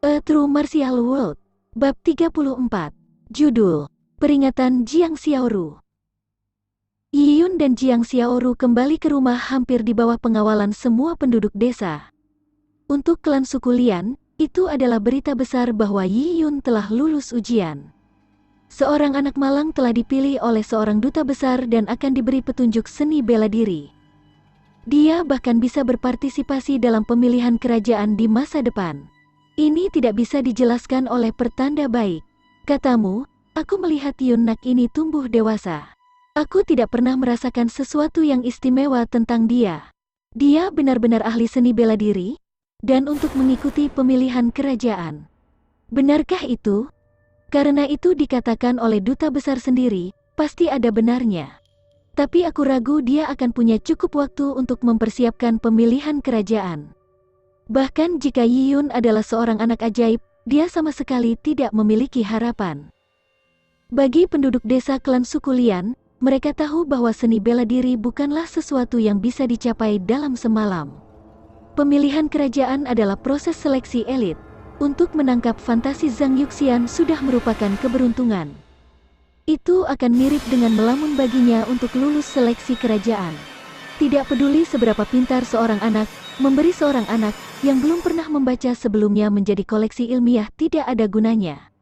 A True Martial World. Bab 34. Judul: Peringatan Jiang Xiaoru. Yiyun dan Jiang Xiaoru kembali ke rumah hampir di bawah pengawalan semua penduduk desa. Untuk klan suku Lian, itu adalah berita besar bahwa Yiyun telah lulus ujian. Seorang anak malang telah dipilih oleh seorang duta besar dan akan diberi petunjuk seni bela diri. Dia bahkan bisa berpartisipasi dalam pemilihan kerajaan di masa depan. Ini tidak bisa dijelaskan oleh pertanda baik. Katamu, aku melihat Yunak ini tumbuh dewasa. Aku tidak pernah merasakan sesuatu yang istimewa tentang dia. Dia benar-benar ahli seni bela diri, dan untuk mengikuti pemilihan kerajaan. Benarkah itu? Karena itu dikatakan oleh duta besar sendiri, pasti ada benarnya. Tapi aku ragu dia akan punya cukup waktu untuk mempersiapkan pemilihan kerajaan. Bahkan jika Yiyun adalah seorang anak ajaib, dia sama sekali tidak memiliki harapan. Bagi penduduk desa klan suku Lian, mereka tahu bahwa seni bela diri bukanlah sesuatu yang bisa dicapai dalam semalam. Pemilihan kerajaan adalah proses seleksi elit. Untuk menangkap fantasi Zhang Yuxian sudah merupakan keberuntungan. Itu akan mirip dengan melamun baginya untuk lulus seleksi kerajaan. Tidak peduli seberapa pintar seorang anak, memberi seorang anak yang belum pernah membaca sebelumnya menjadi koleksi ilmiah tidak ada gunanya.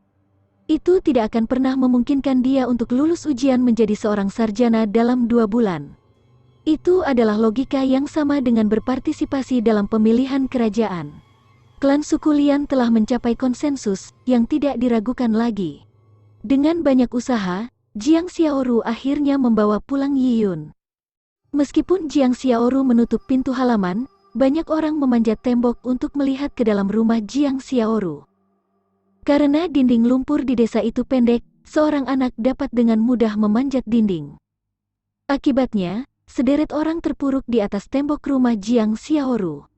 Itu tidak akan pernah memungkinkan dia untuk lulus ujian menjadi seorang sarjana dalam 2 bulan. Itu adalah logika yang sama dengan berpartisipasi dalam pemilihan kerajaan. Klan suku Lian telah mencapai konsensus yang tidak diragukan lagi. Dengan banyak usaha, Jiang Xiaoru akhirnya membawa pulang Yiyun. Meskipun Jiang Xiaoru menutup pintu halaman, banyak orang memanjat tembok untuk melihat ke dalam rumah Jiang Xiaoru. Karena dinding lumpur di desa itu pendek, seorang anak dapat dengan mudah memanjat dinding. Akibatnya, sederet orang terpuruk di atas tembok rumah Jiang Xiaoru.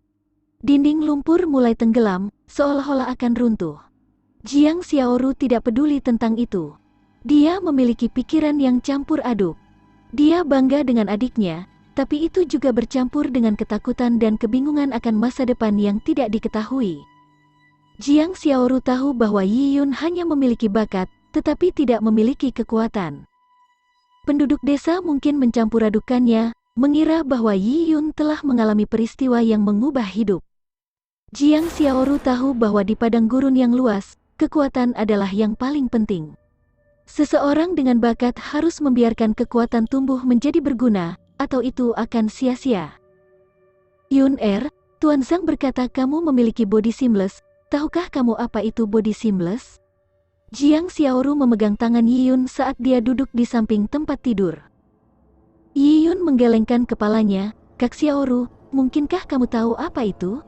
Dinding lumpur mulai tenggelam, seolah-olah akan runtuh. Jiang Xiaoru tidak peduli tentang itu. Dia memiliki pikiran yang campur aduk. Dia bangga dengan adiknya, tapi itu juga bercampur dengan ketakutan dan kebingungan akan masa depan yang tidak diketahui. Jiang Xiaoru tahu bahwa Yiyun hanya memiliki bakat, tetapi tidak memiliki kekuatan. Penduduk desa mungkin mencampur adukannya, mengira bahwa Yiyun telah mengalami peristiwa yang mengubah hidup. Jiang Xiaoru tahu bahwa di padang gurun yang luas, kekuatan adalah yang paling penting. Seseorang dengan bakat harus membiarkan kekuatan tumbuh menjadi berguna, atau itu akan sia-sia. Yun Tuan Zhang berkata kamu memiliki body seamless, tahukah kamu apa itu body seamless? Jiang Xiaoru memegang tangan Yiyun saat dia duduk di samping tempat tidur. Yiyun menggelengkan kepalanya, Kak Xiaoru, mungkinkah kamu tahu apa itu?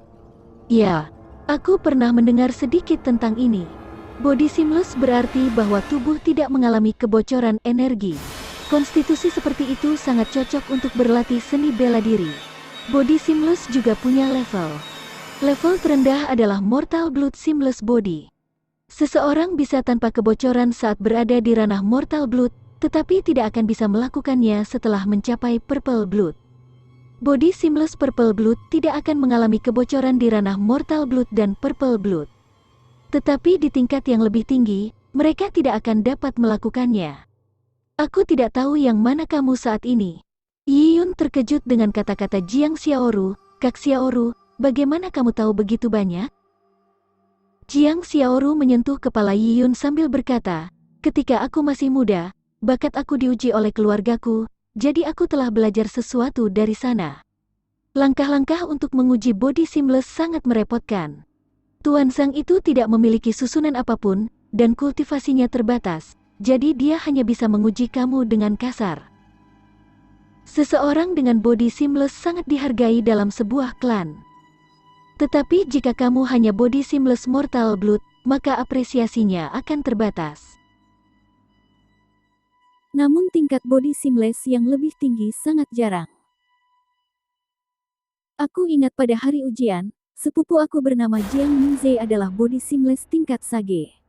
Ya, aku pernah mendengar sedikit tentang ini. Body seamless berarti bahwa tubuh tidak mengalami kebocoran energi. Konstitusi seperti itu sangat cocok untuk berlatih seni bela diri. Body seamless juga punya level. Level terendah adalah Mortal Blood Seamless Body. Seseorang bisa tanpa kebocoran saat berada di ranah Mortal Blood, tetapi tidak akan bisa melakukannya setelah mencapai Purple Blood. Body Seamless Purple Blood tidak akan mengalami kebocoran di ranah Mortal Blood dan Purple Blood. Tetapi di tingkat yang lebih tinggi, mereka tidak akan dapat melakukannya. Aku tidak tahu yang mana kamu saat ini. Yiyun terkejut dengan kata-kata Jiang Xiaoru, Kak Xiaoru, bagaimana kamu tahu begitu banyak? Jiang Xiaoru menyentuh kepala Yiyun sambil berkata, ketika aku masih muda, bakat aku diuji oleh keluargaku, jadi aku telah belajar sesuatu dari sana. Langkah-langkah untuk menguji body seamless sangat merepotkan. Tuan Zhang itu tidak memiliki susunan apapun, dan kultivasinya terbatas. Jadi dia hanya bisa menguji kamu dengan kasar. Seseorang dengan body seamless sangat dihargai dalam sebuah klan. Tetapi jika kamu hanya body seamless Mortal Blood, maka apresiasinya akan terbatas. Namun tingkat body seamless yang lebih tinggi sangat jarang. Aku ingat pada hari ujian, sepupu aku bernama Jiang Mingzhe adalah body seamless tingkat Sage.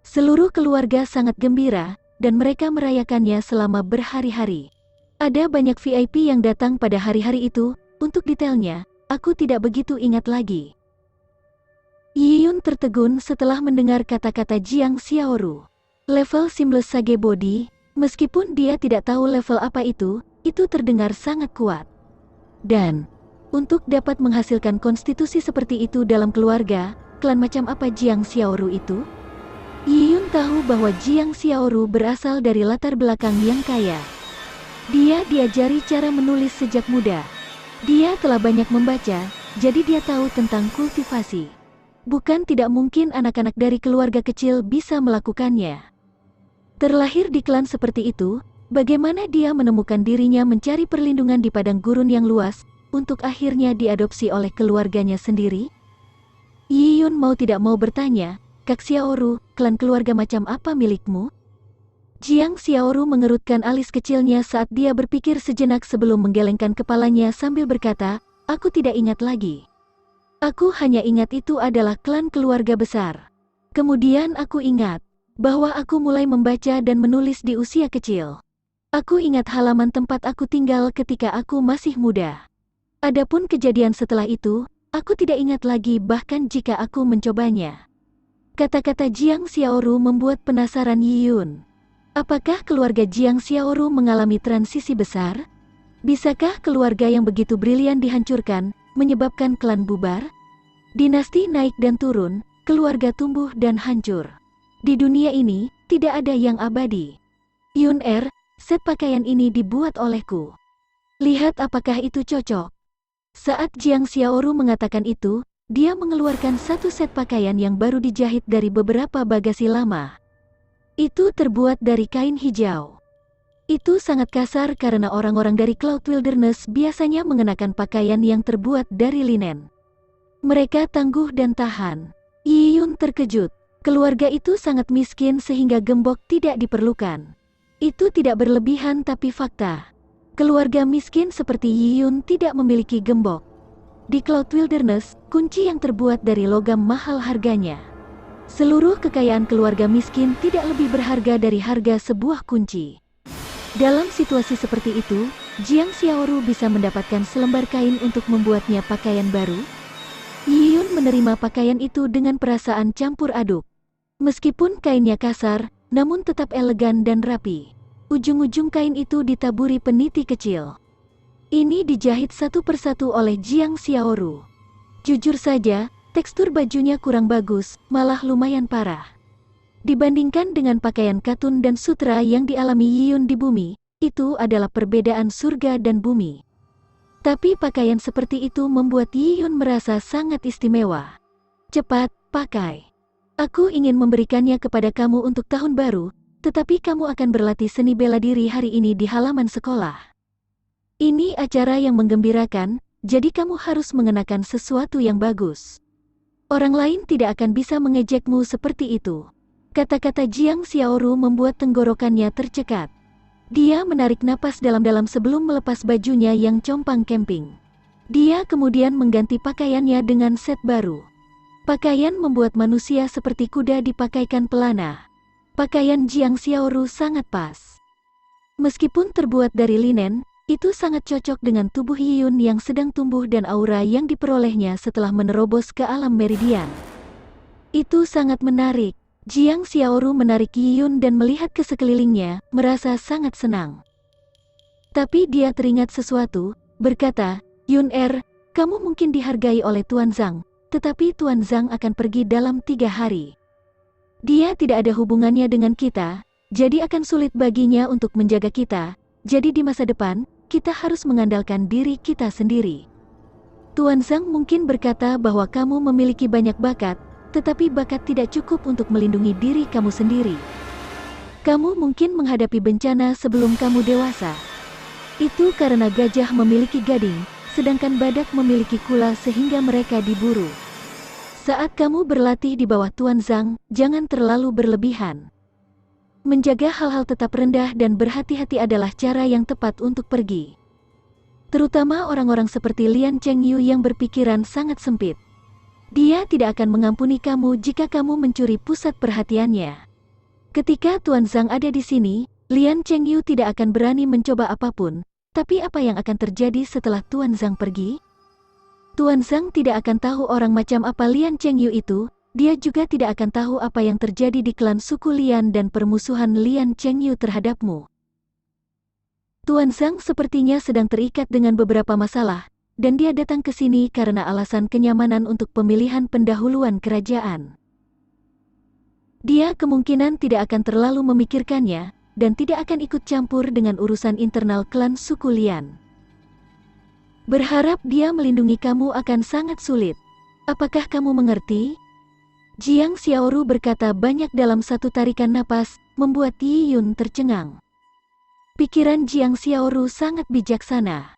Seluruh keluarga sangat gembira, dan mereka merayakannya selama berhari-hari. Ada banyak VIP yang datang pada hari-hari itu, untuk detailnya, aku tidak begitu ingat lagi. Yiyun tertegun setelah mendengar kata-kata Jiang Xiaoru. Level Seamless Sage Body, meskipun dia tidak tahu level apa itu terdengar sangat kuat. Dan, untuk dapat menghasilkan konstitusi seperti itu dalam keluarga, klan macam apa Jiang Xiaoru itu? Yiyun tahu bahwa Jiang Xiaoru berasal dari latar belakang yang kaya. Dia diajari cara menulis sejak muda. Dia telah banyak membaca, jadi dia tahu tentang kultivasi. Bukan tidak mungkin anak-anak dari keluarga kecil bisa melakukannya. Terlahir di klan seperti itu, bagaimana dia menemukan dirinya mencari perlindungan di padang gurun yang luas, untuk akhirnya diadopsi oleh keluarganya sendiri? Yiyun mau tidak mau bertanya, Kak Xiaoru, klan keluarga macam apa milikmu? Jiang Xiaoru mengerutkan alis kecilnya saat dia berpikir sejenak sebelum menggelengkan kepalanya sambil berkata, aku tidak ingat lagi. Aku hanya ingat itu adalah klan keluarga besar. Kemudian aku ingat bahwa aku mulai membaca dan menulis di usia kecil. Aku ingat halaman tempat aku tinggal ketika aku masih muda. Adapun kejadian setelah itu, aku tidak ingat lagi bahkan jika aku mencobanya. Kata-kata Jiang Xiaoru membuat penasaran Yiyun. Apakah keluarga Jiang Xiaoru mengalami transisi besar? Bisakah keluarga yang begitu brilian dihancurkan, menyebabkan klan bubar? Dinasti naik dan turun, keluarga tumbuh dan hancur. Di dunia ini, tidak ada yang abadi. Yun set pakaian ini dibuat olehku. Lihat apakah itu cocok. Saat Jiang Xiaoru mengatakan itu, dia mengeluarkan satu set pakaian yang baru dijahit dari beberapa bagasi lama. Itu terbuat dari kain hijau. Itu sangat kasar karena orang-orang dari Cloud Wilderness biasanya mengenakan pakaian yang terbuat dari linen. Mereka tangguh dan tahan. Yiyun terkejut. Keluarga itu sangat miskin sehingga gembok tidak diperlukan. Itu tidak berlebihan tapi fakta. Keluarga miskin seperti Yiyun tidak memiliki gembok. Di Cloud Wilderness, kunci yang terbuat dari logam mahal harganya. Seluruh kekayaan keluarga miskin tidak lebih berharga dari harga sebuah kunci. Dalam situasi seperti itu, Jiang Xiaoru bisa mendapatkan selembar kain untuk membuatnya pakaian baru. Yiyun menerima pakaian itu dengan perasaan campur aduk. Meskipun kainnya kasar, namun tetap elegan dan rapi. Ujung-ujung kain itu ditaburi peniti kecil. Ini dijahit satu persatu oleh Jiang Xiaoru. Jujur saja, tekstur bajunya kurang bagus, malah lumayan parah. Dibandingkan dengan pakaian katun dan sutra yang dialami Yiyun di bumi, itu adalah perbedaan surga dan bumi. Tapi pakaian seperti itu membuat Yiyun merasa sangat istimewa. Cepat, pakai. Aku ingin memberikannya kepada kamu untuk tahun baru, tetapi kamu akan berlatih seni bela diri hari ini di halaman sekolah. Ini acara yang menggembirakan, jadi kamu harus mengenakan sesuatu yang bagus. Orang lain tidak akan bisa mengejekmu seperti itu. Kata-kata Jiang Xiaoru membuat tenggorokannya tercekat. Dia menarik napas dalam-dalam sebelum melepas bajunya yang compang camping. Dia kemudian mengganti pakaiannya dengan set baru. Pakaian membuat manusia seperti kuda dipakaikan pelana. Pakaian Jiang Xiaoru sangat pas. Meskipun terbuat dari linen, itu sangat cocok dengan tubuh Yiyun yang sedang tumbuh dan aura yang diperolehnya setelah menerobos ke alam meridian. Itu sangat menarik. Jiang Xiaoru menarik Yiyun dan melihat ke sekelilingnya, merasa sangat senang. Tapi dia teringat sesuatu, berkata, Yun kamu mungkin dihargai oleh Tuan Zhang, tetapi Tuan Zhang akan pergi dalam 3 hari. Dia tidak ada hubungannya dengan kita, jadi akan sulit baginya untuk menjaga kita, jadi di masa depan, kita harus mengandalkan diri kita sendiri. Tuan Zhang mungkin berkata bahwa kamu memiliki banyak bakat, tetapi bakat tidak cukup untuk melindungi diri kamu sendiri. Kamu mungkin menghadapi bencana sebelum kamu dewasa. Itu karena gajah memiliki gading, sedangkan badak memiliki kula sehingga mereka diburu. Saat kamu berlatih di bawah Tuan Zhang, jangan terlalu berlebihan. Menjaga hal-hal tetap rendah dan berhati-hati adalah cara yang tepat untuk pergi. Terutama orang-orang seperti Lian Chengyu yang berpikiran sangat sempit. Dia tidak akan mengampuni kamu jika kamu mencuri pusat perhatiannya. Ketika Tuan Zhang ada di sini, Lian Chengyu tidak akan berani mencoba apapun, tapi apa yang akan terjadi setelah Tuan Zhang pergi? Tuan Zhang tidak akan tahu orang macam apa Lian Chengyu itu, dia juga tidak akan tahu apa yang terjadi di klan suku Lian dan permusuhan Lian Chengyu terhadapmu. Tuan Zhang sepertinya sedang terikat dengan beberapa masalah, dan dia datang ke sini karena alasan kenyamanan untuk pemilihan pendahuluan kerajaan. Dia kemungkinan tidak akan terlalu memikirkannya, dan tidak akan ikut campur dengan urusan internal klan suku Lian. Berharap dia melindungi kamu akan sangat sulit. Apakah kamu mengerti? Jiang Xiaoru berkata banyak dalam satu tarikan napas, membuat Yi Yun tercengang. Pikiran Jiang Xiaoru sangat bijaksana.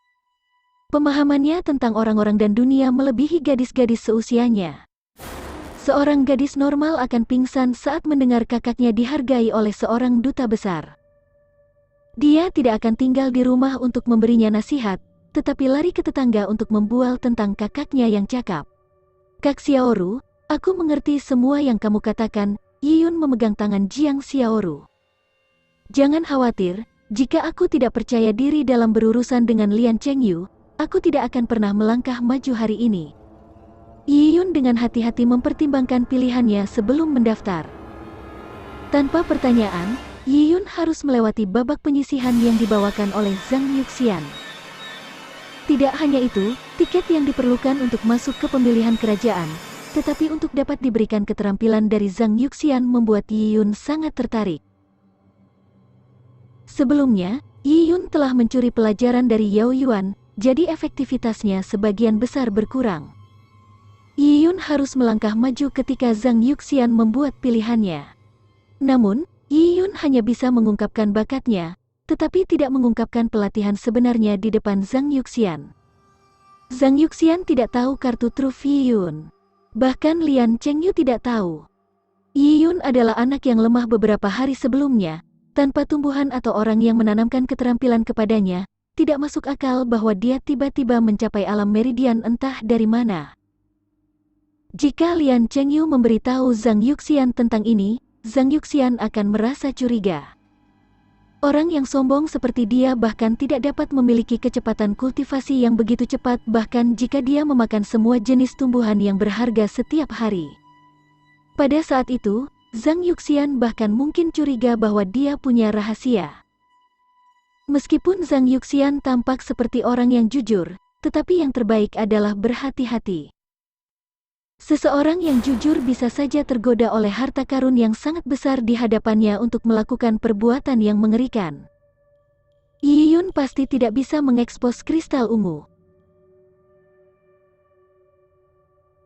Pemahamannya tentang orang-orang dan dunia melebihi gadis-gadis seusianya. Seorang gadis normal akan pingsan saat mendengar kakaknya dihargai oleh seorang duta besar. Dia tidak akan tinggal di rumah untuk memberinya nasihat, tetapi lari ke tetangga untuk membual tentang kakaknya yang cakap. Kak Xiaoru, aku mengerti semua yang kamu katakan. Yi Yun memegang tangan Jiang Xiaoru. Jangan khawatir, jika aku tidak percaya diri dalam berurusan dengan Lian Chengyu, aku tidak akan pernah melangkah maju hari ini. Yi Yun dengan hati-hati mempertimbangkan pilihannya sebelum mendaftar. Tanpa pertanyaan, Yi Yun harus melewati babak penyisihan yang dibawakan oleh Zhang Yuxian. Tidak hanya itu, tiket yang diperlukan untuk masuk ke pemilihan kerajaan, tetapi untuk dapat diberikan keterampilan dari Zhang Yuxian membuat Yi Yun sangat tertarik. Sebelumnya, Yi Yun telah mencuri pelajaran dari Yao Yuan, jadi efektivitasnya sebagian besar berkurang. Yi Yun harus melangkah maju ketika Zhang Yuxian membuat pilihannya. Namun, Yi Yun hanya bisa mengungkapkan bakatnya, tetapi tidak mengungkapkan pelatihan sebenarnya di depan Zhang Yuxian. Zhang Yuxian tidak tahu kartu truf Yi Yun. Bahkan Lian Chengyu tidak tahu. Yi Yun adalah anak yang lemah beberapa hari sebelumnya, tanpa tumbuhan atau orang yang menanamkan keterampilan kepadanya, tidak masuk akal bahwa dia tiba-tiba mencapai alam meridian entah dari mana. Jika Lian Chengyu memberitahu Zhang Yuxian tentang ini, Zhang Yuxian akan merasa curiga. Orang yang sombong seperti dia bahkan tidak dapat memiliki kecepatan kultivasi yang begitu cepat bahkan jika dia memakan semua jenis tumbuhan yang berharga setiap hari. Pada saat itu, Zhang Yuxian bahkan mungkin curiga bahwa dia punya rahasia. Meskipun Zhang Yuxian tampak seperti orang yang jujur, tetapi yang terbaik adalah berhati-hati. Seseorang yang jujur bisa saja tergoda oleh harta karun yang sangat besar di hadapannya untuk melakukan perbuatan yang mengerikan. Yi Yun pasti tidak bisa mengekspos kristal ungu.